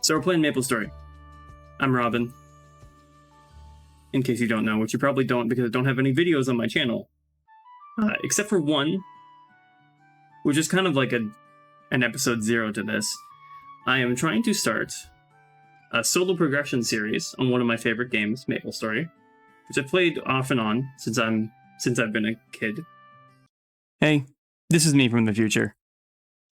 So we're playing Maplestory. I'm Robin. In case you don't know, which you probably don't because I don't have any videos on my channel. Except for one, which is kind of like an episode 0 to this. I am trying to start a solo progression series on one of my favorite games, Maplestory, which I've played off and on since I've been a kid. Hey, this is me from the future.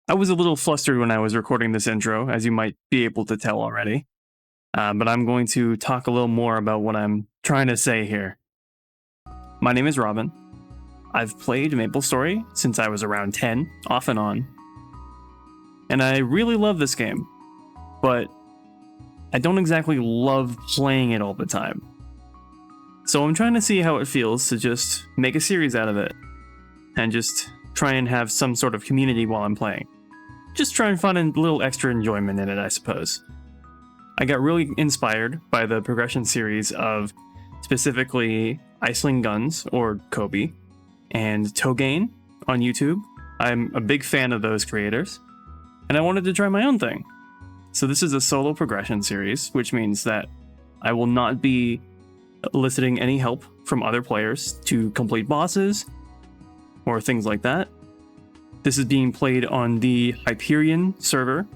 I was a little flustered when I was recording this intro, as you might be able to tell already. But I'm going to talk a little more about what I'm trying to say here. My name is Robin. I've played Maplestory since I was around 10, off and on. And I really love this game, but I don't exactly love playing it all the time. So I'm trying to see how it feels to just make a series out of it, and just try and have some sort of community while I'm playing. Just try and find a little extra enjoyment in it, I suppose. I got really inspired by the progression series of specifically Iceland Guns, or Kobe, and Togain on YouTube. I'm a big fan of those creators, and I wanted to try my own thing. So this is a solo progression series, which means that I will not be eliciting any help from other players to complete bosses or things like that. This is being played on the Hyperion server,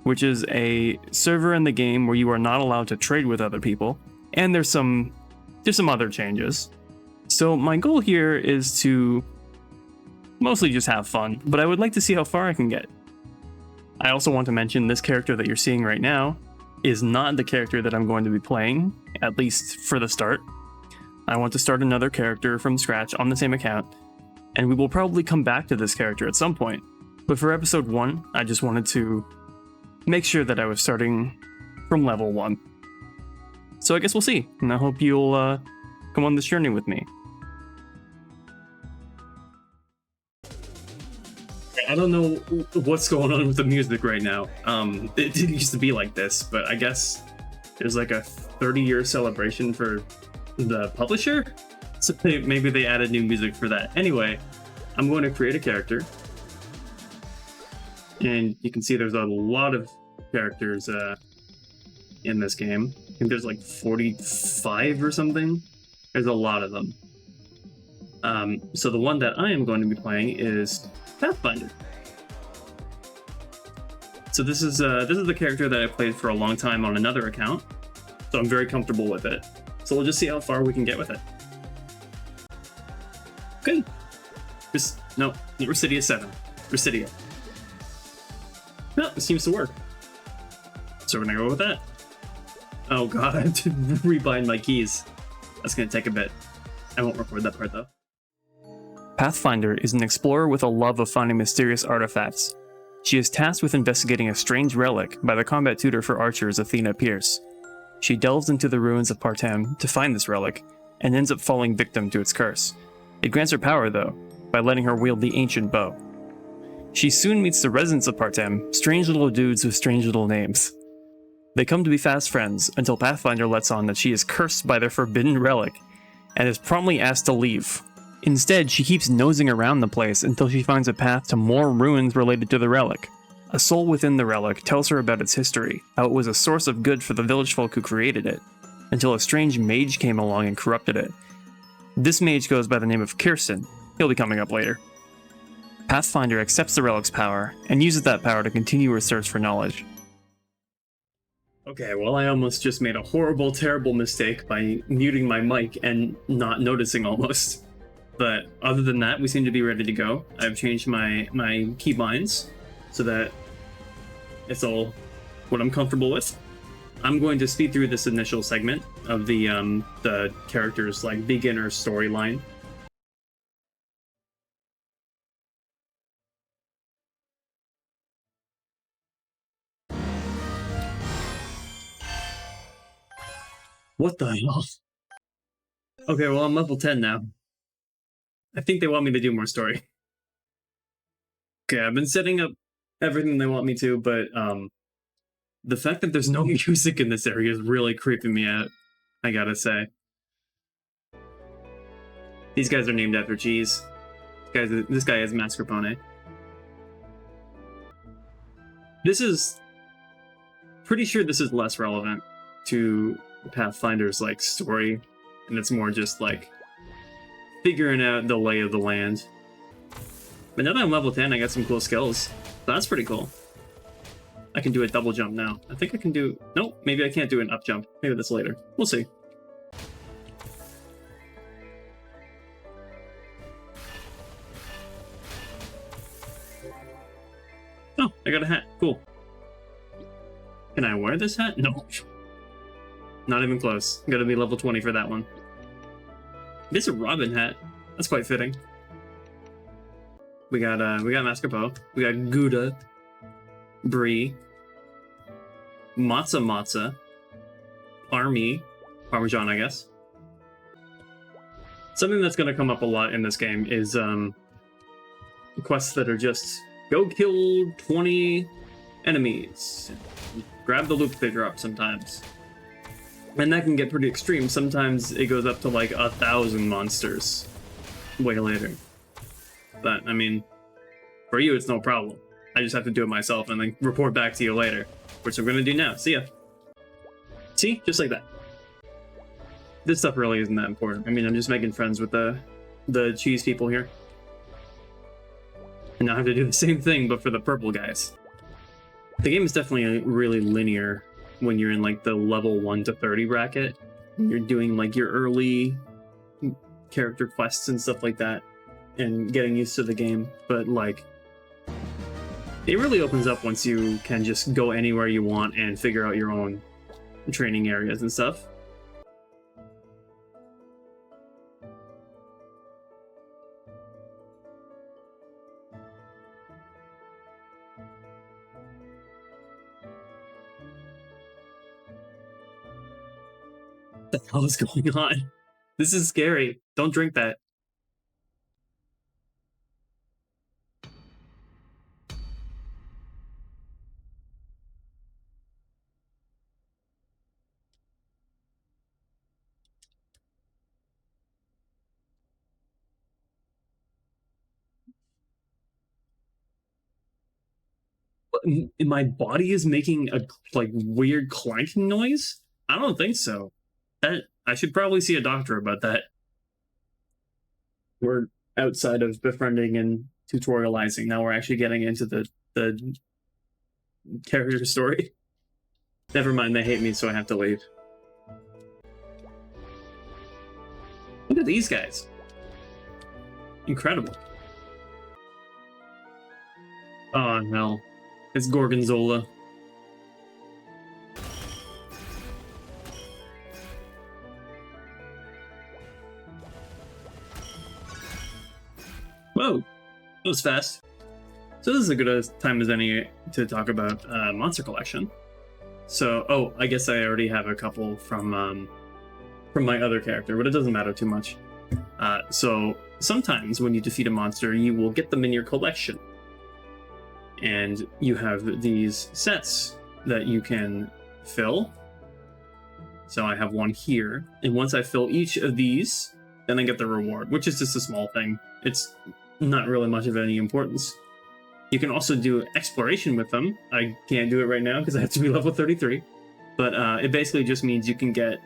which is a server in the game where you are not allowed to trade with other people, and there's some other changes. So my goal here is to mostly just have fun, but I would like to see how far I can get. I also want to mention this character that you're seeing right now is not the character that I'm going to be playing, at least for the start. I want to start another character from scratch on the same account, and we will probably come back to this character at some point. But for episode 1, I just wanted to make sure that I was starting from level 1. So I guess we'll see, and I hope you'll come on this journey with me. I don't know what's going on with the music right now. It didn't used to be like this, but I guess there's like a 30-year celebration for the publisher? So maybe they added new music for that. Anyway, I'm going to create a character. And you can see there's a lot of characters in this game. I think there's like 45 or something. There's a lot of them. So the one that I am going to be playing is Pathfinder. So this is the character that I played for a long time on another account. So I'm very comfortable with it. So we'll just see how far we can get with it. Okay. No, Residia 7. Residia. No, it seems to work. So we're gonna go with that. Oh god, I have to rebind my keys. That's gonna take a bit. I won't record that part though. Pathfinder is an explorer with a love of finding mysterious artifacts. She is tasked with investigating a strange relic by the combat tutor for archers, Athena Pierce. She delves into the ruins of Partem to find this relic, and ends up falling victim to its curse. It grants her power, though, by letting her wield the ancient bow. She soon meets the residents of Partem, strange little dudes with strange little names. They come to be fast friends, until Pathfinder lets on that she is cursed by their forbidden relic, and is promptly asked to leave. Instead, she keeps nosing around the place until she finds a path to more ruins related to the relic. A soul within the relic tells her about its history, how it was a source of good for the village folk who created it, until a strange mage came along and corrupted it. This mage goes by the name of Kirsten. He'll be coming up later. Pathfinder accepts the relic's power, and uses that power to continue her search for knowledge. Okay, well I almost just made a horrible, terrible mistake by muting my mic and not noticing almost. But other than that, we seem to be ready to go. I've changed my keybinds so that it's all what I'm comfortable with. I'm going to speed through this initial segment of the character's like beginner storyline. What the hell? Okay, well I'm level 10 now. I think they want me to do more story. Okay, I've been setting up everything they want me to, but the fact that there's no music in this area is really creeping me out, I gotta say. These guys are named after cheese. This guy is mascarpone. This is pretty sure this is less relevant to Pathfinder's like story, and it's more just like figuring out the lay of the land. But now that I'm level 10, I got some cool skills. So that's pretty cool. I can do a double jump now. I think I can do... Nope, maybe I can't do an up jump. Maybe that's later. We'll see. Oh, I got a hat. Cool. Can I wear this hat? No. Not even close. Gotta be level 20 for that one. This is a Robin hat. That's quite fitting. We got Mascarpone. We got Gouda. Brie. Matza. Parmesan, I guess. Something that's gonna come up a lot in this game is quests that are just go kill 20 enemies. Grab the loot they drop sometimes. And that can get pretty extreme. Sometimes it goes up to like 1,000 monsters way later. But, I mean, for you, it's no problem. I just have to do it myself and then report back to you later, which I'm going to do now. See ya. See? Just like that. This stuff really isn't that important. I mean, I'm just making friends with the cheese people here. And now I have to do the same thing, but for the purple guys. The game is definitely really linear when you're in like the level 1 to 30 bracket. You're doing like your early character quests and stuff like that and getting used to the game. But like, it really opens up once you can just go anywhere you want and figure out your own training areas and stuff. What the hell is going on? This is scary. Don't drink that. My body is making a like weird clanking noise? I don't think so. That I should probably see a doctor about that. We're outside of befriending and tutorializing. Now we're actually getting into the character story. Never mind, they hate me, so I have to leave. Look at these guys. Incredible. Oh no. It's Gorgonzola. Whoa, that was fast. So this is as good a time as any to talk about Monster Collection. So, oh, I guess I already have a couple from my other character, but it doesn't matter too much. So sometimes when you defeat a monster, you will get them in your collection. And you have these sets that you can fill. So I have one here. And once I fill each of these, then I get the reward, which is just a small thing. It's not really much of any importance. You can also do exploration with them. I can't do it right now because I have to be level 33. But it basically just means you can get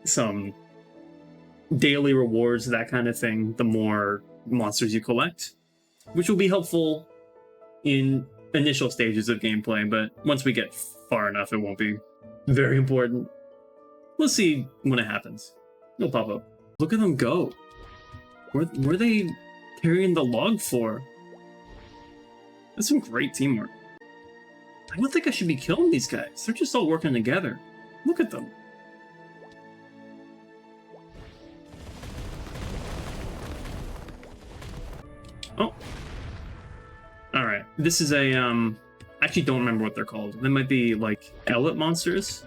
some daily rewards, that kind of thing, the more monsters you collect, which will be helpful in initial stages of gameplay, but once we get far enough, it won't be very important. We'll see when it happens. It'll pop up. Look at them go. Where are they carrying the log for? That's some great teamwork. I don't think I should be killing these guys. They're just all working together. Look at them. Oh. Alright, this is a, I actually don't remember what they're called. They might be, like, elite monsters?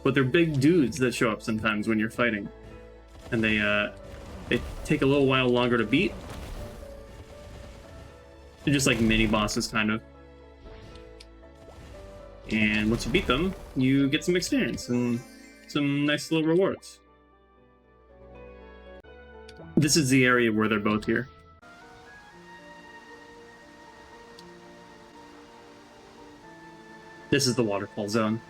But they're big dudes that show up sometimes when you're fighting. And they take a little while longer to beat. They're just like mini-bosses, kind of. And once you beat them, you get some experience and some nice little rewards. This is the area where they're both here. This is the waterfall zone.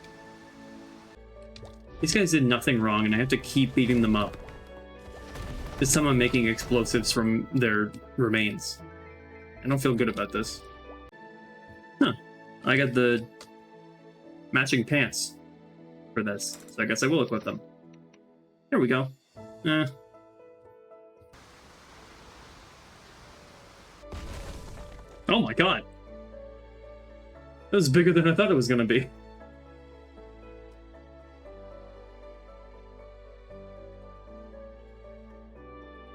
These guys did nothing wrong, and I have to keep beating them up. This time I'm making explosives from their remains. I don't feel good about this. Huh. I got the matching pants for this, so I guess I will equip them. There we go. Oh my god. That was bigger than I thought it was gonna be.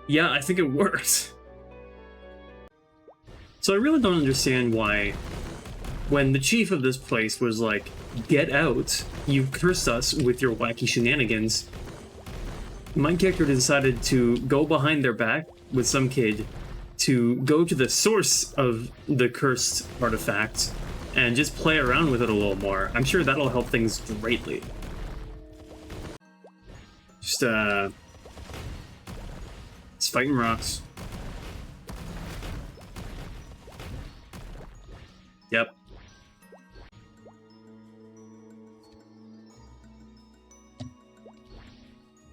Yeah, I think it works. So I really don't understand why, when the chief of this place was like, "Get out, you cursed us with your wacky shenanigans," my character decided to go behind their back with some kid to go to the source of the cursed artifact and just play around with it a little more. I'm sure that'll help things greatly. Just, it's fighting rocks. Yep.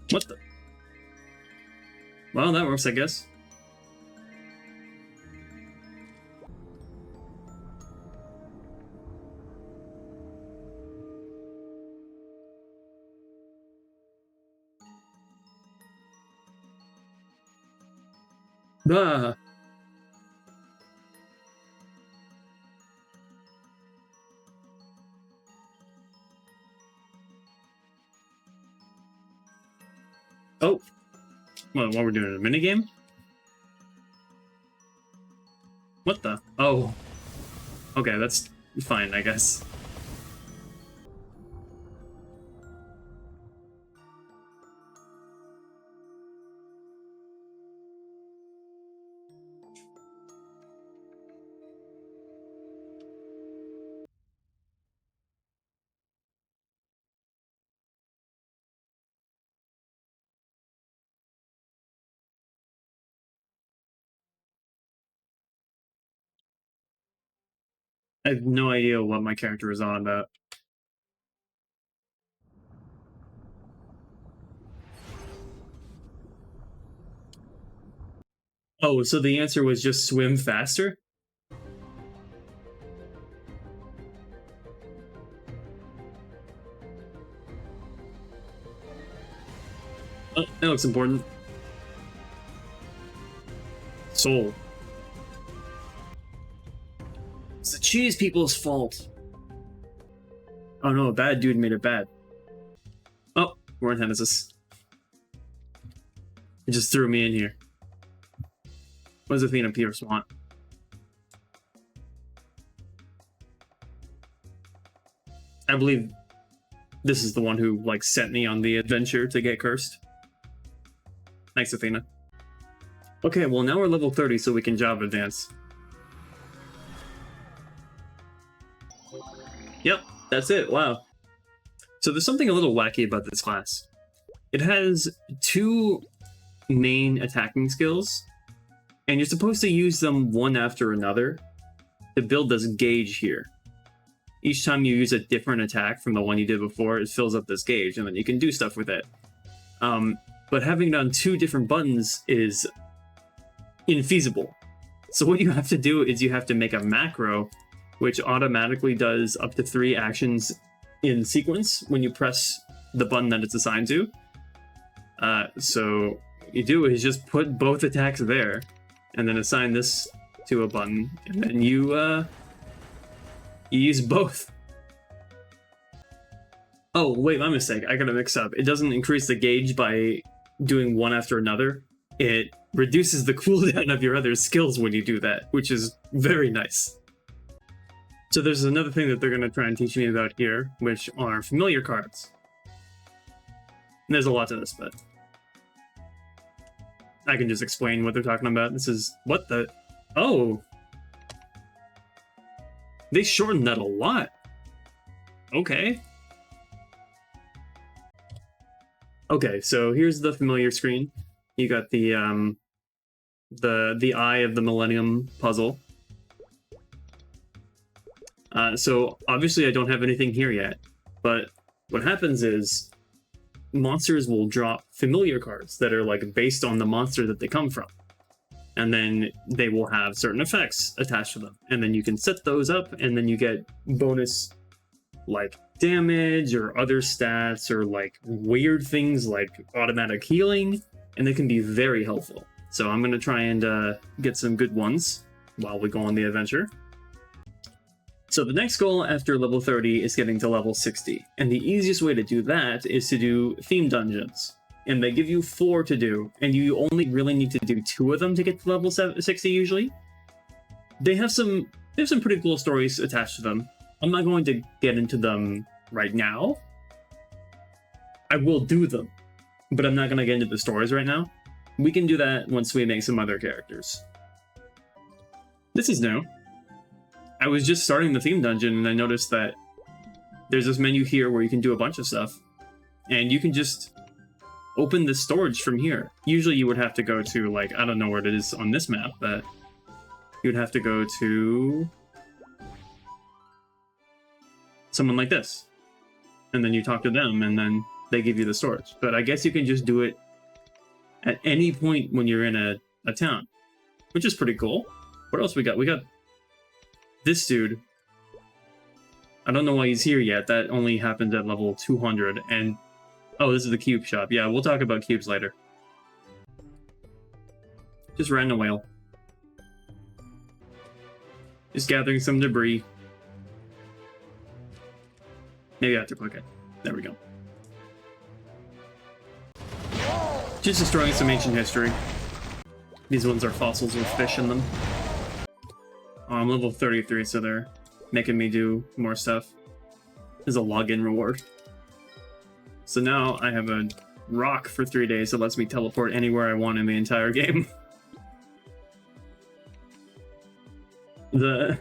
What the? Well, that works, I guess. Ah. Oh. Well, what we're doing, a minigame? What the? Oh. Okay, that's fine, I guess. I have no idea what my character is on about. Oh, so the answer was just swim faster? Oh, that looks important. Soul. It's the cheese people's fault. Oh no, a bad dude made it bad. Oh, we're in Genesis. It just threw me in here. What does Athena Pierce want? I believe this is the one who, like, sent me on the adventure to get cursed. Thanks, Athena. Okay, well now we're level 30, so we can job advance. Yep, that's it, wow. So there's something a little wacky about this class. It has 2 main attacking skills, and you're supposed to use them one after another to build this gauge here. Each time you use a different attack from the one you did before, it fills up this gauge, and then you can do stuff with it. But having it on 2 different buttons is infeasible. So what you have to do is you have to make a macro which automatically does up to 3 actions in sequence when you press the button that it's assigned to. So what you do is just put both attacks there, and then assign this to a button, and then you use both. Oh, wait, my mistake. I got to mix up. It doesn't increase the gauge by doing one after another. It reduces the cooldown of your other skills when you do that, which is very nice. So there's another thing that they're going to try and teach me about here, which are familiar cards. And there's a lot to this, but I can just explain what they're talking about. This is... what the... oh! They shortened that a lot. Okay. Okay, so here's the familiar screen. You got the Eye of the Millennium puzzle. So obviously I don't have anything here yet, but what happens is monsters will drop familiar cards that are like based on the monster that they come from. And then they will have certain effects attached to them. And then you can set those up, and then you get bonus like damage or other stats or like weird things like automatic healing, and they can be very helpful. So I'm going to try and get some good ones while we go on the adventure. So the next goal after level 30 is getting to level 60, and the easiest way to do that is to do theme dungeons. And they give you 4 to do, and you only really need to do 2 of them to get to level 60 usually. They have some pretty cool stories attached to them. I'm not going to get into them right now. I will do them, but I'm not going to get into the stories right now. We can do that once we make some other characters. This is new. I was just starting the theme dungeon, and I noticed that there's this menu here where you can do a bunch of stuff, and you can just open the storage from here. Usually you would have to go to, like, I don't know where it is on this map, but you would have to go to someone like this. And then you talk to them, and then they give you the storage. But I guess you can just do it at any point when you're in a town, which is pretty cool. What else we got? We got this dude. I don't know why he's here yet. That only happened at level 200, and oh, this is the cube shop. Yeah, we'll talk about cubes later. Just riding a whale. Just gathering some debris. Maybe I have to click it. There we go. Just destroying some ancient history. These ones are fossils with fish in them. Oh, I'm level 33, so they're making me do more stuff. There's a login reward. So now I have a rock for 3 days that lets me teleport anywhere I want in the entire game. The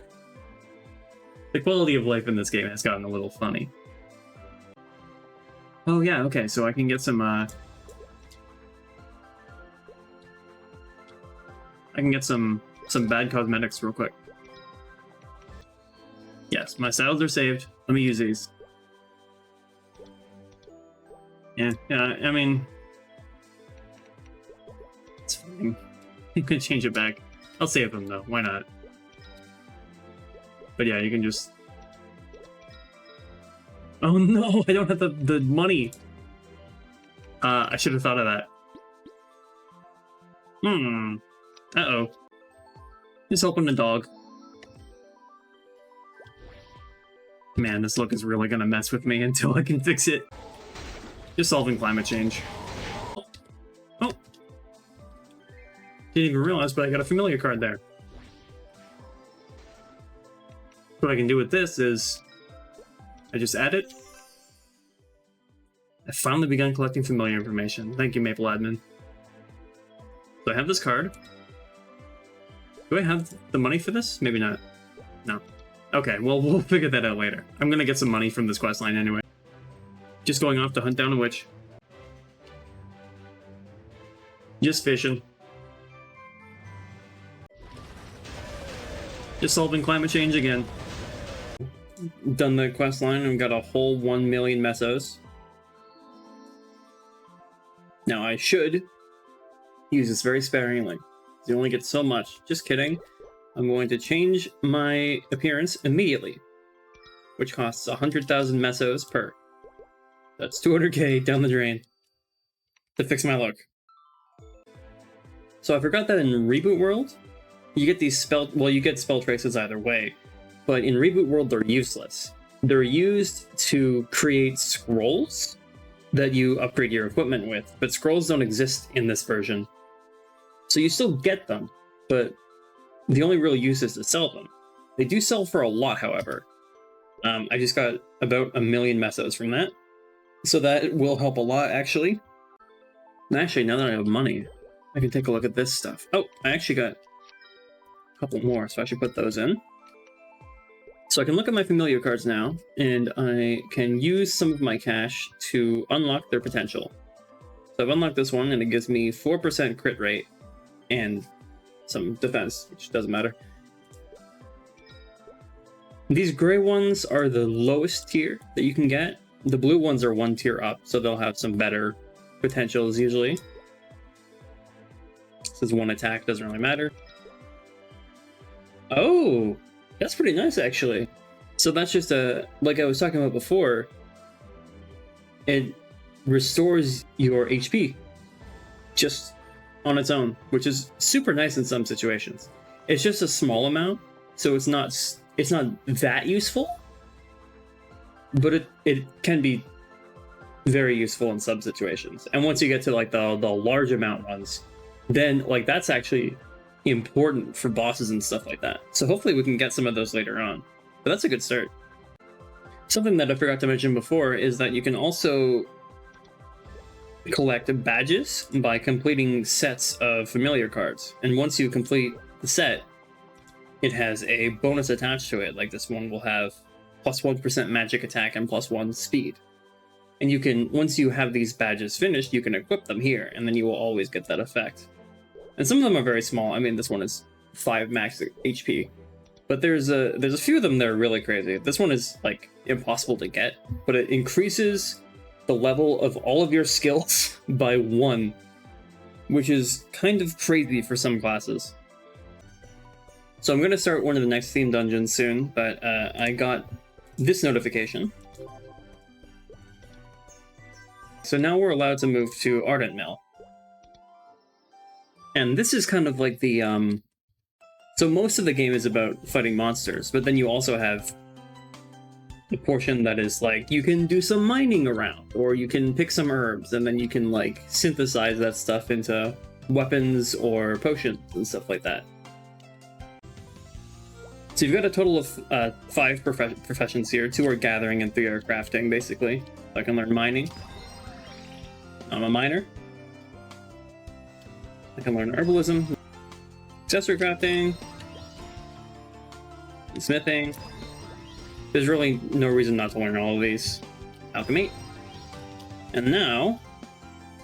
quality of life in this game has gotten a little funny. Oh yeah, okay, so I can get some I can get some bad cosmetics real quick. Yes, my styles are saved. Let me use these. Yeah, I mean, it's fine. You can change it back. I'll save them though, why not? But yeah, you can just... Oh no, I don't have the money! I should have thought of that. Uh-oh. Just open the dog. Man, this look is really gonna mess with me until I can fix it. Just solving climate change. Oh! Didn't even realize, but I got a familiar card there. What I can do with this is... I just add it. I finally begun collecting familiar information. Thank you, Maple Admin. So I have this card. Do I have the money for this? Maybe not. No. Okay, well, we'll figure that out later. I'm gonna get some money from this questline anyway. Just going off to hunt down a witch. Just fishing. Just solving climate change again. Done the questline and got a whole 1 million mesos. Now I should use this very sparingly. You only get so much. Just kidding. I'm going to change my appearance immediately, which costs 100,000 mesos per. That's 200k down the drain to fix my look. So I forgot that in Reboot World, you get these you get spell traces either way, but in Reboot World they're useless. They're used to create scrolls that you upgrade your equipment with, but scrolls don't exist in this version. So you still get them, but the only real use is to sell them. They do sell for a lot, however. I just got about 1 million mesos from that. So that will help a lot, actually. And actually, now that I have money, I can take a look at this stuff. Oh, I actually got a couple more, so I should put those in. So I can look at my familiar cards now, and I can use some of my cash to unlock their potential. So I've unlocked this one, and it gives me 4% crit rate, and some defense, which doesn't matter. These gray ones are the lowest tier that you can get. The blue ones are 1 tier up, so they'll have some better potentials usually. This is 1 attack, doesn't really matter. Oh, that's pretty nice actually. So that's just like I was talking about before, it restores your HP just on its own, which is super nice in some situations. It's just a small amount, so it's not that useful, but it can be very useful in some situations. And once you get to like the large amount runs, then like that's actually important for bosses and stuff like that. So hopefully we can get some of those later on. But that's a good start. Something that I forgot to mention before is that you can also collect badges by completing sets of familiar cards. And once you complete the set, it has a bonus attached to it. Like this one will have plus 1% magic attack and plus 1 speed. And you can, once you have these badges finished, you can equip them here, and then you will always get that effect. And some of them are very small. I mean, this one is 5 max HP. But there's a few of them that are really crazy. This one is like impossible to get, but it increases the level of all of your skills by 1, which is kind of crazy for some classes. So I'm going to start one of the next theme dungeons soon, but I got this notification. So now we're allowed to move to Ardent Mill. And this is kind of like the so most of the game is about fighting monsters, but then you also have the portion that is like you can do some mining around, or you can pick some herbs, and then you can like synthesize that stuff into weapons or potions and stuff like that. So you've got a total of 5 professions here. 2 are gathering and 3 are crafting, basically. So I can learn mining. I'm a miner. I can learn herbalism, accessory crafting, smithing. There's really no reason not to learn all of these. Alchemy. And now,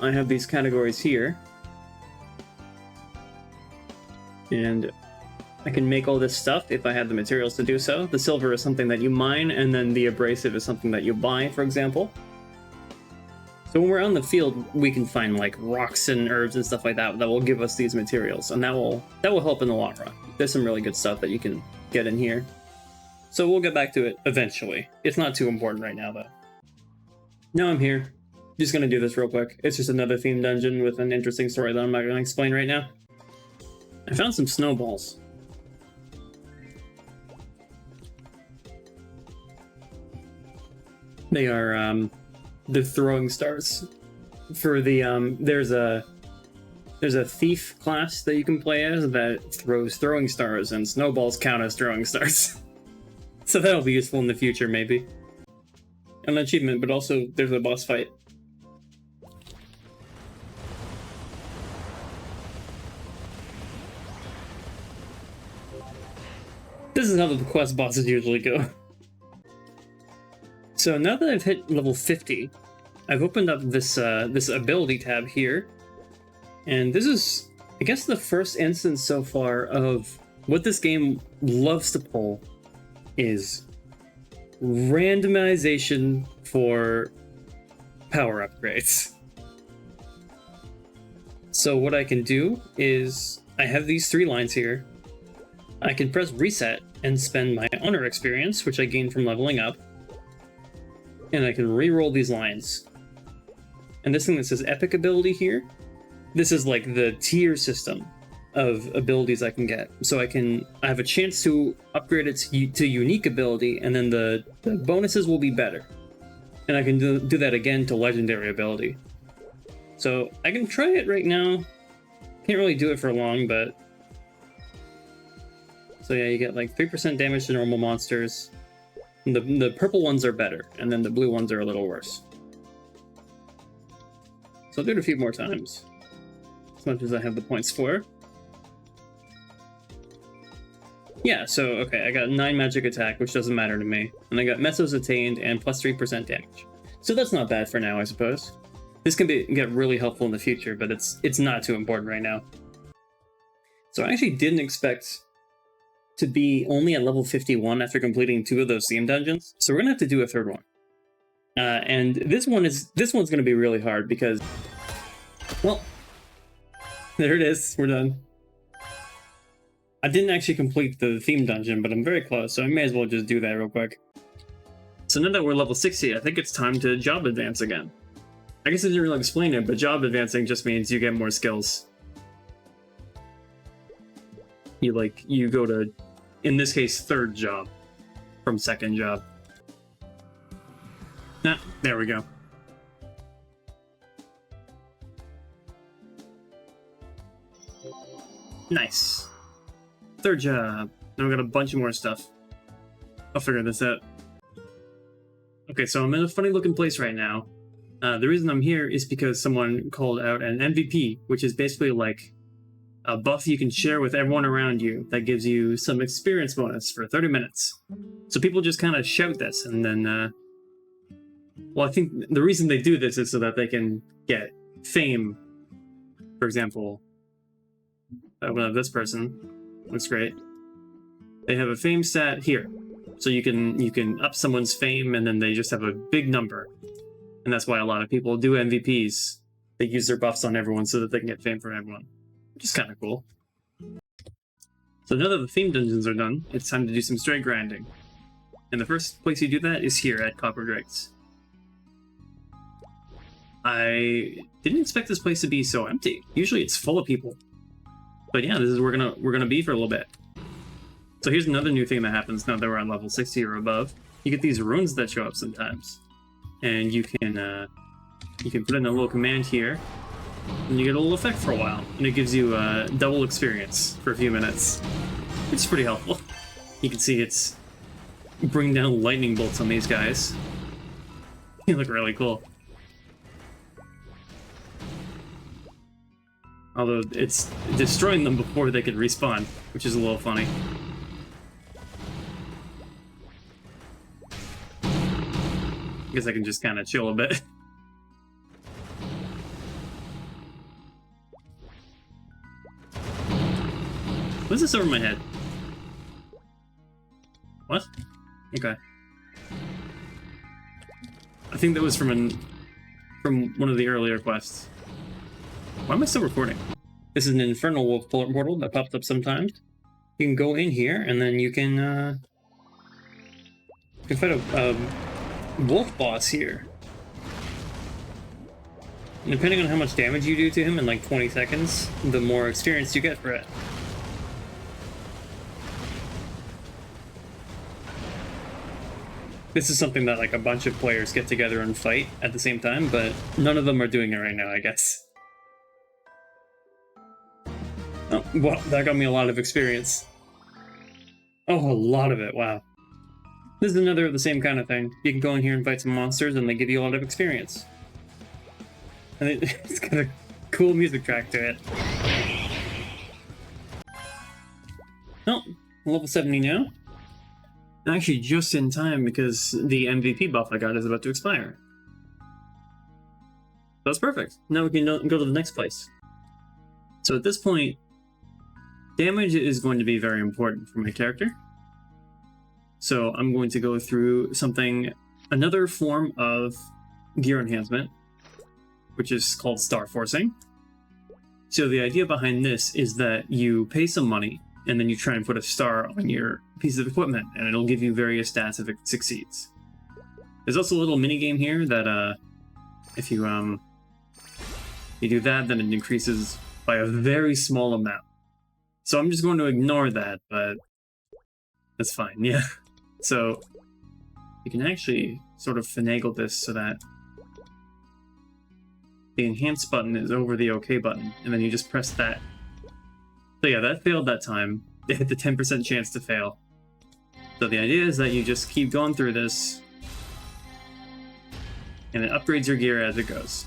I have these categories here. And I can make all this stuff if I have the materials to do so. The silver is something that you mine, and then the abrasive is something that you buy, for example. So when we're on the field, we can find like rocks and herbs and stuff like that that will give us these materials, and that will help in the long run. There's some really good stuff that you can get in here. So we'll get back to it eventually. It's not too important right now, though. Now I'm here. Just gonna do this real quick. It's just another theme dungeon with an interesting story that I'm not gonna explain right now. I found some snowballs. They are the throwing stars. For the there's a thief class that you can play as that throws throwing stars, and snowballs count as throwing stars. So that'll be useful in the future, maybe. An achievement, but also there's a boss fight. This is how the quest bosses usually go. So now that I've hit level 50, I've opened up this this ability tab here, and this is, I guess, the first instance so far of what this game loves to pull is randomization for power upgrades. So what I can do is, I have these 3 lines here. I can press reset and spend my honor experience, which I gained from leveling up, and I can re-roll these lines. And this thing that says epic ability here, this is like the tier system of abilities I can get. So I have a chance to upgrade it to unique ability, and then the bonuses will be better. And I can do that again to legendary ability. So I can try it right now. Can't really do it for long, but... So yeah, you get like 3% damage to normal monsters. The purple ones are better, and then the blue ones are a little worse. So I'll do it a few more times, as much as I have the points for. Yeah, so okay, I got 9 magic attack, which doesn't matter to me, and I got Mesos attained and plus 3% damage. So that's not bad for now, I suppose. This can get really helpful in the future, but it's not too important right now. So I actually didn't expect to be only at level 51 after completing 2 of those theme dungeons, so we're gonna have to do a third one. And this one's gonna be really hard because, well, there it is. We're done. I didn't actually complete the theme dungeon, but I'm very close, so I may as well just do that real quick. So now that we're level 60, I think it's time to job advance again. I guess I didn't really explain it, but job advancing just means you get more skills. You go to, in this case, third job from second job. Ah, there we go. Nice. Third job. Now we got a bunch of more stuff. I'll figure this out. Okay, so I'm in a funny looking place right now. The reason I'm here is because someone called out an MVP, which is basically like a buff you can share with everyone around you that gives you some experience bonus for 30 minutes. So people just kind of shout this, and then, well, I think the reason they do this is so that they can get fame. For example, this person looks great. They have a fame stat here, so you can up someone's fame, and then they just have a big number, and that's why a lot of people do MVPs. They use their buffs on everyone so that they can get fame from everyone, which is kind of cool. So now that the theme dungeons are done, it's time to do some straight grinding. And the first place you do that is here at Copper Drakes. I didn't expect this place to be so empty. Usually it's full of people. But yeah, this is where we're gonna be for a little bit. So here's another new thing that happens now that we're on level 60 or above. You get these runes that show up sometimes. And you can put in a little command here, and you get a little effect for a while, and it gives you double experience for a few minutes, which is pretty helpful. You can see it's bring down lightning bolts on these guys. They look really cool. Although it's destroying them before they can respawn, which is a little funny. I guess I can just kind of chill a bit. What's this over my head? What? Okay. I think that was from one of the earlier quests. Why am I still recording? This is an Infernal Wolf portal that pops up sometimes. You can go in here, and then you can fight a wolf boss here. And depending on how much damage you do to him in like 20 seconds, the more experience you get for it. This is something that like a bunch of players get together and fight at the same time, but none of them are doing it right now, I guess. Oh, well, that got me a lot of experience. Oh, a lot of it, wow. This is another of the same kind of thing. You can go in here and fight some monsters, and they give you a lot of experience. And it's got a cool music track to it. Oh, level 70 now. Actually, just in time, because the MVP buff I got is about to expire. That's perfect. Now we can go to the next place. So at this point, damage is going to be very important for my character. So I'm going to go through another form of gear enhancement, which is called Star Forcing. So the idea behind this is that you pay some money, and then you try and put a star on your piece of equipment, and it'll give you various stats if it succeeds. There's also a little mini game here that if you do that, then it increases by a very small amount. So I'm just going to ignore that, but that's fine, yeah. So you can actually sort of finagle this so that the enhance button is over the OK button, and then you just press that. So yeah, that failed that time. It hit the 10% chance to fail. So the idea is that you just keep going through this, and it upgrades your gear as it goes.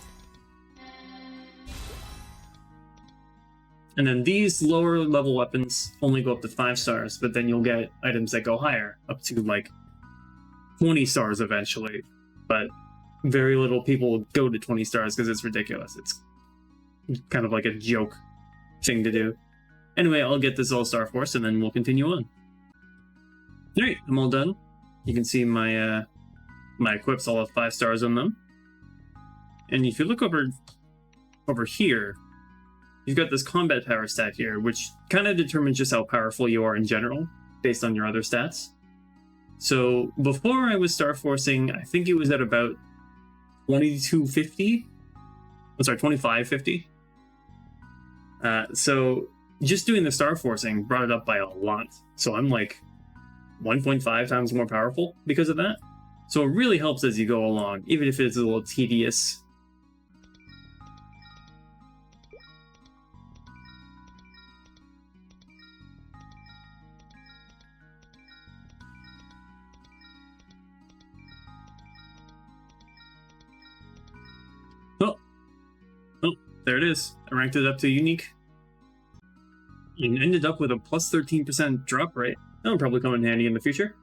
And then these lower level weapons only go up to 5 stars, but then you'll get items that go higher, up to like 20 stars eventually. But very little people go to 20 stars because it's ridiculous. It's kind of like a joke thing to do. Anyway, I'll get this all Star Force and then we'll continue on. Alright, I'm all done. You can see my my equips all have 5 stars on them. And if you look over here, you've got this combat power stat here, which kind of determines just how powerful you are in general, based on your other stats. So before I was star forcing, I think it was at about 2250. I'm sorry, 2550. So just doing the star forcing brought it up by a lot. So I'm like 1.5 times more powerful because of that. So it really helps as you go along, even if it's a little tedious. Oh, there it is. I ranked it up to unique. And ended up with a plus 13% drop rate. That'll probably come in handy in the future.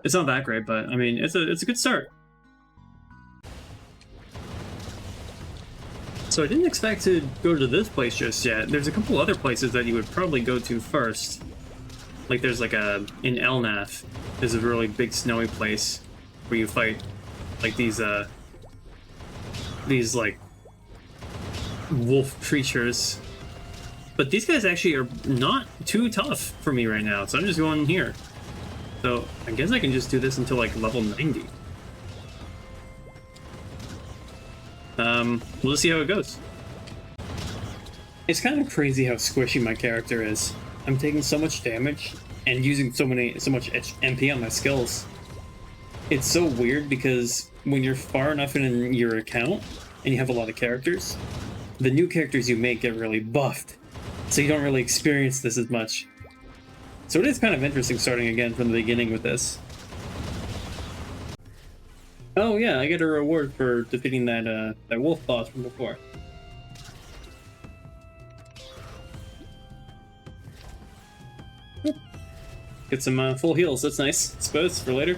It's not that great, but I mean, it's a good start. So I didn't expect to go to this place just yet. There's a couple other places that you would probably go to first. Like there's like in Elnath, there's a really big snowy place where you fight like these like wolf creatures. But these guys actually are not too tough for me right now, so I'm just going here. So I guess I can just do this until like level 90. We'll just see how it goes. It's kind of crazy how squishy my character is. I'm taking so much damage and using so much MP on my skills. It's so weird because when you're far enough in your account and you have a lot of characters, the new characters you make get really buffed, so you don't really experience this as much. So it is kind of interesting starting again from the beginning with this. Oh yeah, I get a reward for defeating that wolf boss from before. Get some full heals, that's nice, I suppose, for later.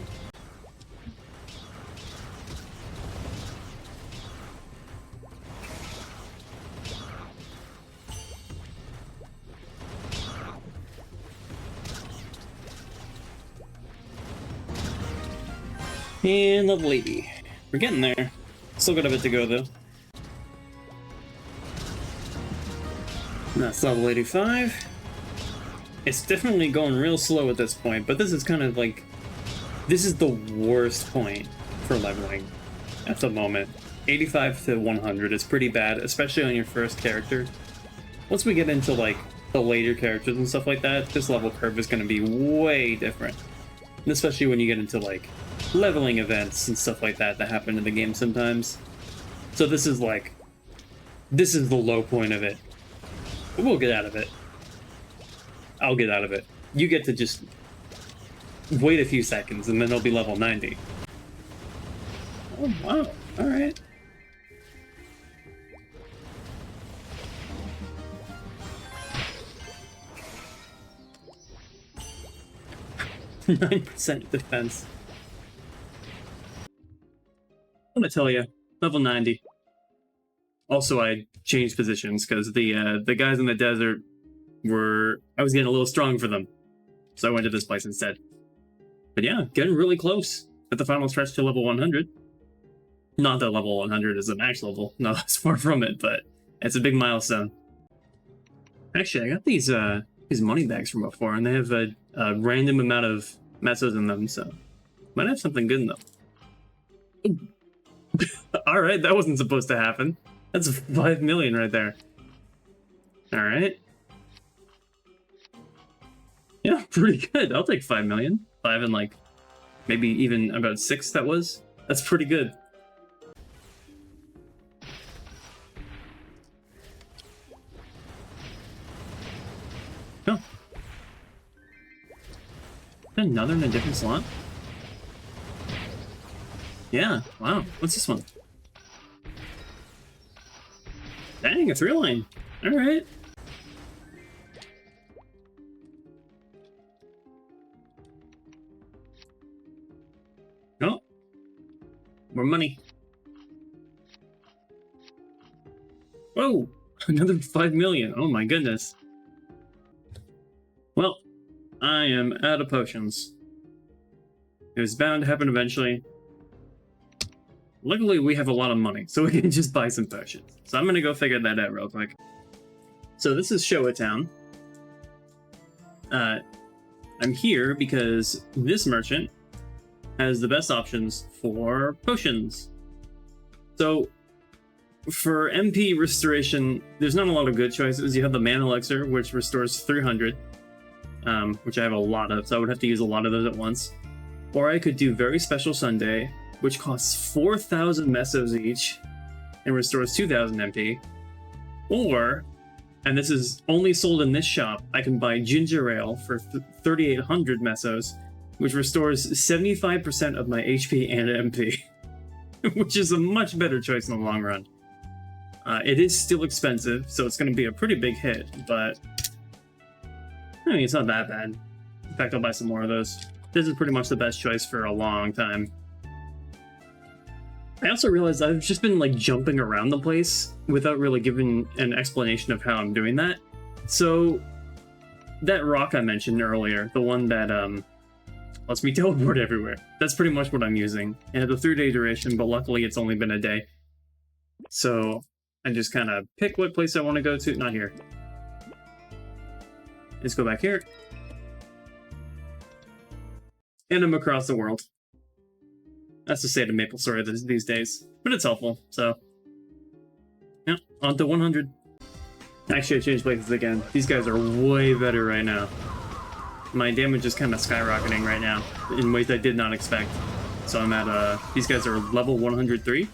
And level 80. We're getting there. Still got a bit to go though. That's level 85. It's definitely going real slow at this point, but this is kind of like... This is the worst point for leveling at the moment. 85 to 100 is pretty bad, especially on your first character. Once we get into like the later characters and stuff like that, this level curve is going to be way different. And especially when you get into like leveling events and stuff like that happen in the game sometimes. So this is like... This is the low point of it. But we'll get out of it. I'll get out of it. You get to just wait a few seconds and then it'll be level 90. Oh, wow. Alright. %9 defense. I'm gonna tell you, level 90. Also, I changed positions because the guys in the desert I was getting a little strong for them, so I went to this place instead. But yeah, getting really close at the final stretch to level 100. Not that level 100 is the max level, no, that's far from it, but it's a big milestone. Actually, I got these money bags from before, and they have a random amount of mesos in them, so might have something good in them. Alright, that wasn't supposed to happen. That's 5 million right there. Alright. Yeah, pretty good. I'll take 5 million. 5 and like, maybe even about 6 that was. That's pretty good. Oh. Another in a different slot? Yeah, wow. What's this one? Dang, a 3-line. Alright. Oh. More money. Whoa! Another 5 million. Oh my goodness. Well, I am out of potions. It was bound to happen eventually. Luckily, we have a lot of money, so we can just buy some potions. So I'm gonna go figure that out real quick. So this is Showa Town. I'm here because this merchant has the best options for potions. So for MP restoration, there's not a lot of good choices. You have the Mana Elixir, which restores 300, which I have a lot of, so I would have to use a lot of those at once. Or I could do Very Special Sundae, which costs 4,000 mesos each and restores 2,000 MP. Or, and this is only sold in this shop, I can buy Ginger Ale for 3,800 mesos, which restores 75% of my HP and MP, which is a much better choice in the long run. It is still expensive, so it's going to be a pretty big hit, but I mean, it's not that bad. In fact, I'll buy some more of those. This is pretty much the best choice for a long time. I also realized I've just been like jumping around the place without really giving an explanation of how I'm doing that. So that rock I mentioned earlier, the one that lets me teleport everywhere, that's pretty much what I'm using. It has a 3-day duration, but luckily it's only been a day. So I just kind of pick what place I want to go to. Not here. Let's go back here. And I'm across the world. That's the state of Maplestory these days. But it's helpful, so. Yeah, on to 100. Actually, I changed places again. These guys are way better right now. My damage is kind of skyrocketing right now in ways I did not expect. So I'm at, these guys are level 103.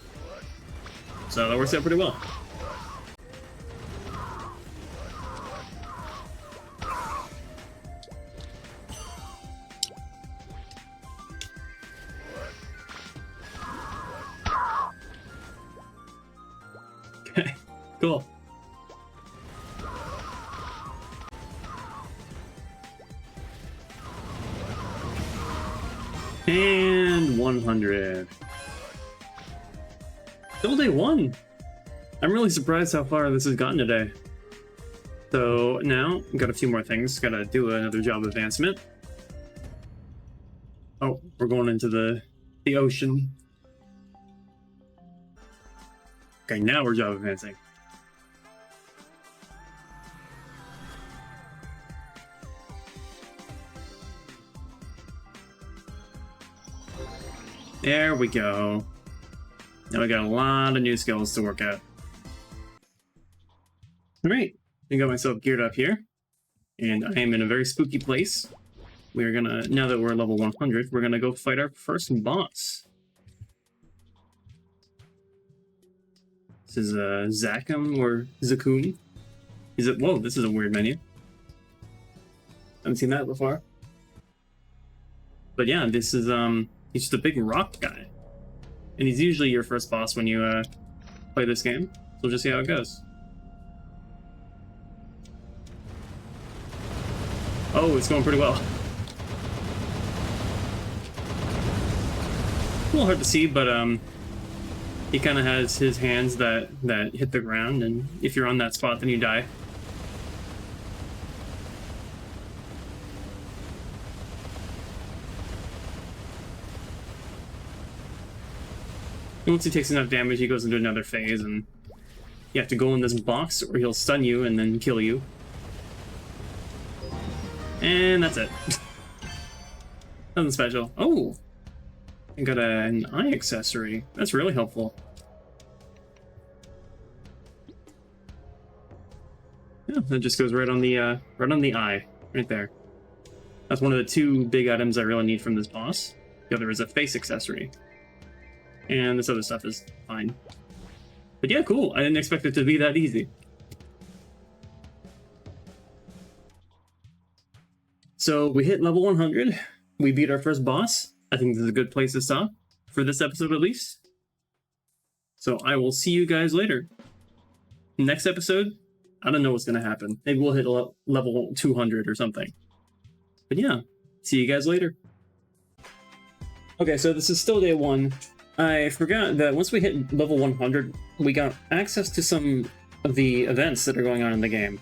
So that works out pretty well. Okay, cool. And 100. Still day 1. I'm really surprised how far this has gotten today. So now, got a few more things. Gotta do another job advancement. Oh, we're going into the ocean. Okay, now we're job advancing. There we go. Now we got a lot of new skills to work out. Alright, I got myself geared up here. And I am in a very spooky place. We're gonna, now that we're level 100, we're gonna go fight our first boss. This is Zakum or Zakum. Is it? Whoa, this is a weird menu. Haven't seen that before. But yeah, this is he's just a big rock guy, and he's usually your first boss when you play this game. So we'll just see how it goes. Oh, it's going pretty well. A little hard to see, but he kind of has his hands that hit the ground, and if you're on that spot, then you die. And once he takes enough damage, he goes into another phase, and you have to go in this box, or he'll stun you and then kill you. And that's it. Nothing special. Oh! I got an eye accessory. That's really helpful. Yeah, that just goes right on the eye, right there. That's one of the 2 big items I really need from this boss. The other is a face accessory. And this other stuff is fine. But yeah, cool. I didn't expect it to be that easy. So we hit level 100. We beat our first boss. I think this is a good place to stop, for this episode at least. So I will see you guys later. Next episode, I don't know what's going to happen. Maybe we'll hit level 200 or something. But yeah, see you guys later. Okay, so this is still day 1. I forgot that once we hit level 100, we got access to some of the events that are going on in the game.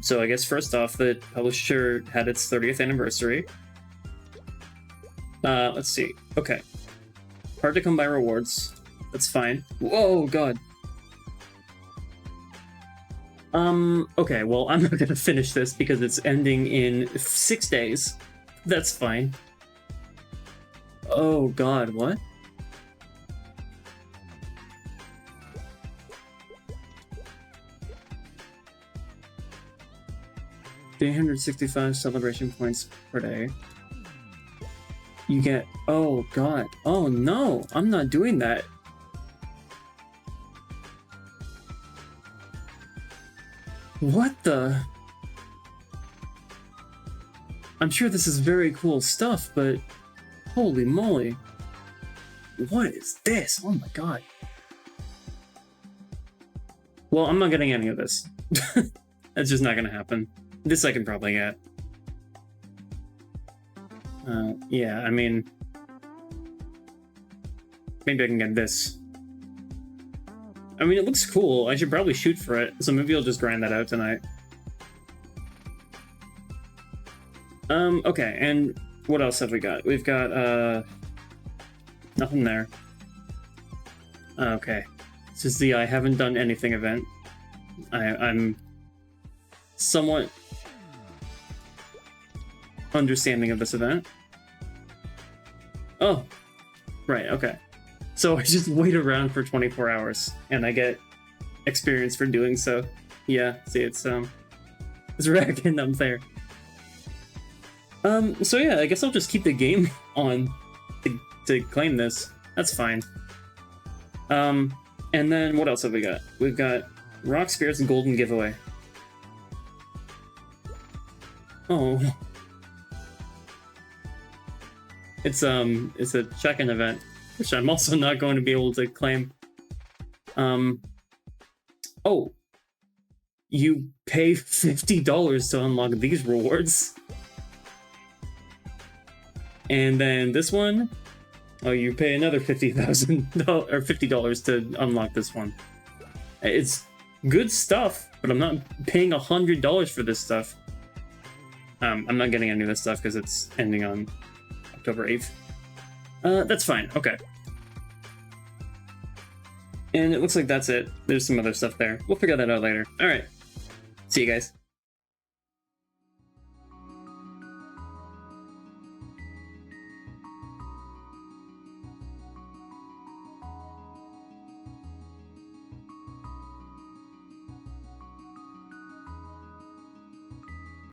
So I guess first off, the publisher had its 30th anniversary. Let's see. Okay. Hard to come by rewards. That's fine. Whoa, God. Okay, well, I'm not gonna finish this because it's ending in 6 days. That's fine. Oh, God, what? $365 celebration points per day. You get... Oh, God. Oh, no! I'm not doing that. What the... I'm sure this is very cool stuff, but... Holy moly. What is this? Oh my God. Well, I'm not getting any of this. That's just not gonna happen. This I can probably get. Yeah, I mean... Maybe I can get this. I mean, it looks cool. I should probably shoot for it, so maybe I'll just grind that out tonight. Okay, and what else have we got? We've got, nothing there. Okay. This is the I haven't done anything event. I'm somewhat understanding of this event. Oh, right, okay. So I just wait around for 24 hours, and I get experience for doing so. Yeah, see, it's racking up there. So yeah, I guess I'll just keep the game on to claim this. That's fine. And then what else have we got? We've got Rock Spirits Golden Giveaway. Oh. It's a check-in event, which I'm also not going to be able to claim. Oh. You pay $50 to unlock these rewards. And then this one, oh, you pay another $50,000 or $50 to unlock this one. It's good stuff, but I'm not paying $100 for this stuff. I'm not getting any of this stuff because it's ending on October 8th. That's fine. Okay. And it looks like that's it. There's some other stuff there. We'll figure that out later. All right. See you guys.